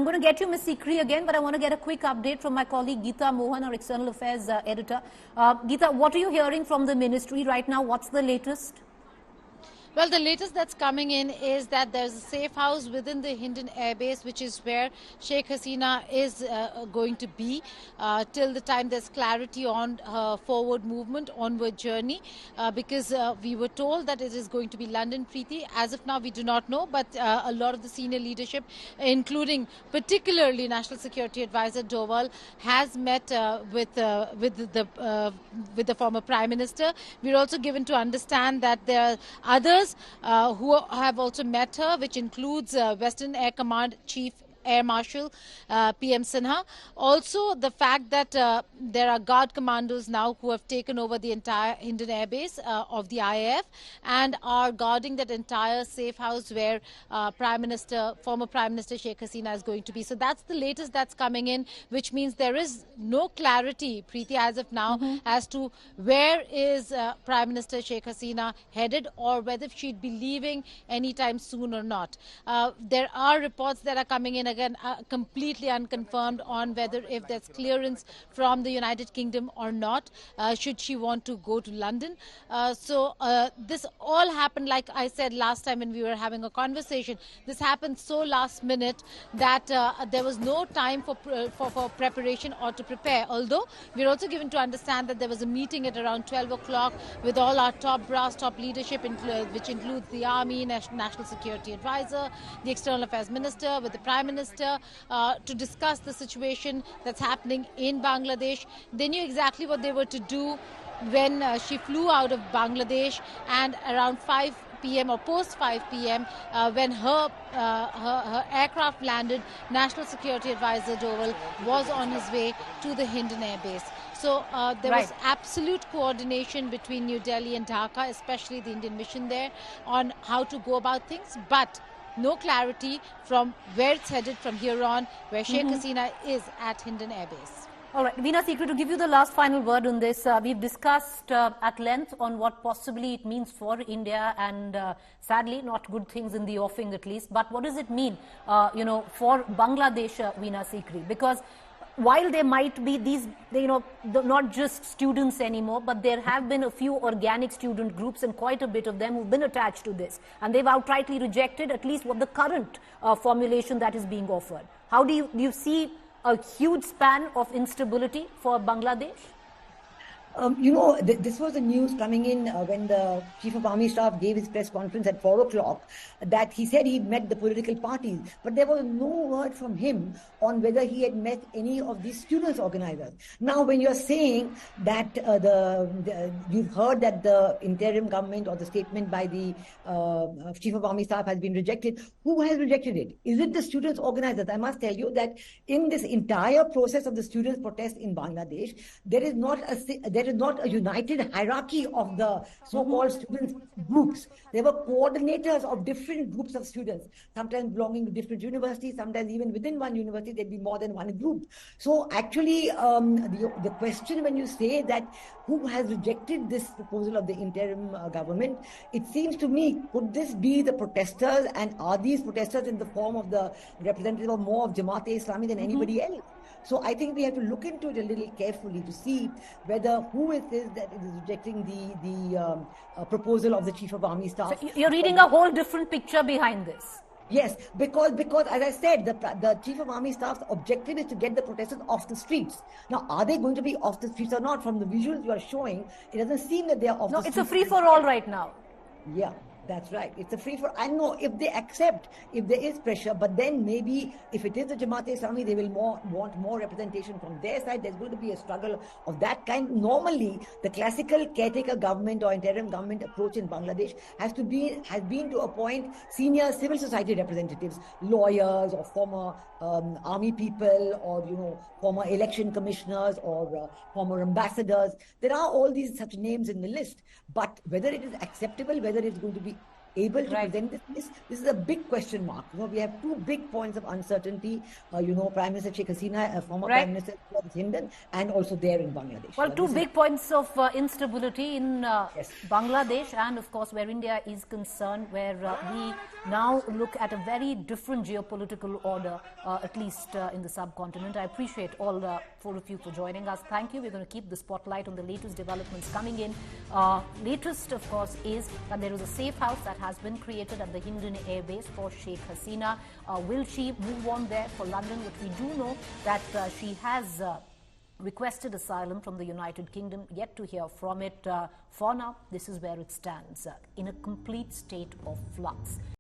going to get you, Ms. Sikri, again, but I want to get a quick update from my colleague Geeta Mohan, our External Affairs editor. Geeta, what are you hearing from the ministry right now? What's the latest? Well, the latest that's coming in is that there's a safe house within the Hindon Air Base, which is where Sheikh Hasina is going to be till the time there's clarity on her forward movement, onward journey, because we were told that it is going to be London, Preeti. As of now, we do not know, but a lot of the senior leadership, including particularly National Security Advisor Doval, has met with the former Prime Minister. We're also given to understand that there are others who have also met her, which includes Western Air Command Chief Air Marshal PM Sinha. Also, the fact that there are guard commandos now who have taken over the entire Hindon Air Base of the IAF and are guarding that entire safe house where former Prime Minister Sheikh Hasina is going to be. So that's the latest that's coming in, which means there is no clarity, Preeti, as of now, as to where is Prime Minister Sheikh Hasina headed or whether she'd be leaving anytime soon or not. There are reports that are coming in again, completely unconfirmed on whether if there's clearance from the United Kingdom or not, should she want to go to London. So this all happened, like I said last time when we were having a conversation, this happened so last minute that there was no time for preparation or to prepare. Although we're also given to understand that there was a meeting at around 12 o'clock with all our top brass, top leadership, which includes the Army, National Security Advisor, the External Affairs Minister, with the Prime Minister, to discuss the situation that's happening in Bangladesh. They knew exactly what they were to do when she flew out of Bangladesh, and around 5 p.m. or post 5 p.m. When her aircraft landed, National Security Advisor Doval was on his way to the Hindon Air Base. So there was absolute coordination between New Delhi and Dhaka, especially the Indian mission there, on how to go about things, but no clarity from where it's headed from here on, where Sheikh Hasina is at Hindon Air Base. All right, Veena Sikri, to give you the last final word on this, we've discussed at length on what possibly it means for India and sadly not good things in the offing at least. But what does it mean, for Bangladesh, Veena Sikri? Because while there might be these, not just students anymore, but there have been a few organic student groups and quite a bit of them who've been attached to this. And they've outrightly rejected at least what the current formulation that is being offered. How do you see a huge span of instability for Bangladesh? This was the news coming in when the Chief of Army Staff gave his press conference at 4 o'clock that he said he met the political parties, but there was no word from him on whether he had met any of these students' organizers. Now, when you're saying that you've heard that the interim government or the statement by the Chief of Army Staff has been rejected, who has rejected it? Is it the students' organizers? I must tell you that in this entire process of the students' protest in Bangladesh, there is not a united hierarchy of the so-called students groups. There were coordinators of different groups of students, sometimes belonging to different universities, sometimes even within one university there'd be more than one group. So actually the question when you say that who has rejected this proposal of the interim government, it seems to me, could this be the protesters, and are these protesters in the form of the representative of more of Jamaat-e-Islami than anybody else? So I think we have to look into it a little carefully to see whether who it is that is rejecting the proposal of the Chief of Army Staff. So you're reading a whole different picture behind this. Yes, because as I said, the Chief of Army Staff's objective is to get the protesters off the streets. Now, are they going to be off the streets or not? From the visuals you are showing, it doesn't seem that they are off the streets. No, it's a free-for-all right now. Yeah. That's right. It's a free for. I know if they accept, if there is pressure, but then maybe if it is the Jamaat-e-Islami, they will want more representation from their side. There's going to be a struggle of that kind. Normally, the classical caretaker government or interim government approach in Bangladesh has been to appoint senior civil society representatives, lawyers or former army people, or former election commissioners or former ambassadors. There are all these such names in the list, but whether it is acceptable, whether it's going to be able to Right. present this? This is a big question mark. We have two big points of uncertainty. Prime Minister Sheikh Hasina, former Right. Prime Minister was Hindan, and also there in Bangladesh. Well, two big points of instability in Yes. Bangladesh, and of course where India is concerned, where we now look at a very different geopolitical order, at least in the subcontinent. I appreciate all four of you for joining us. Thank you. We're going to keep the spotlight on the latest developments coming in. Latest, of course, is that there is a safe house that has been created at the Hindon Air Base for Sheikh Hasina. Will she move on there for London? But we do know that she has requested asylum from the United Kingdom. Yet to hear from it. For now, this is where it stands, in a complete state of flux.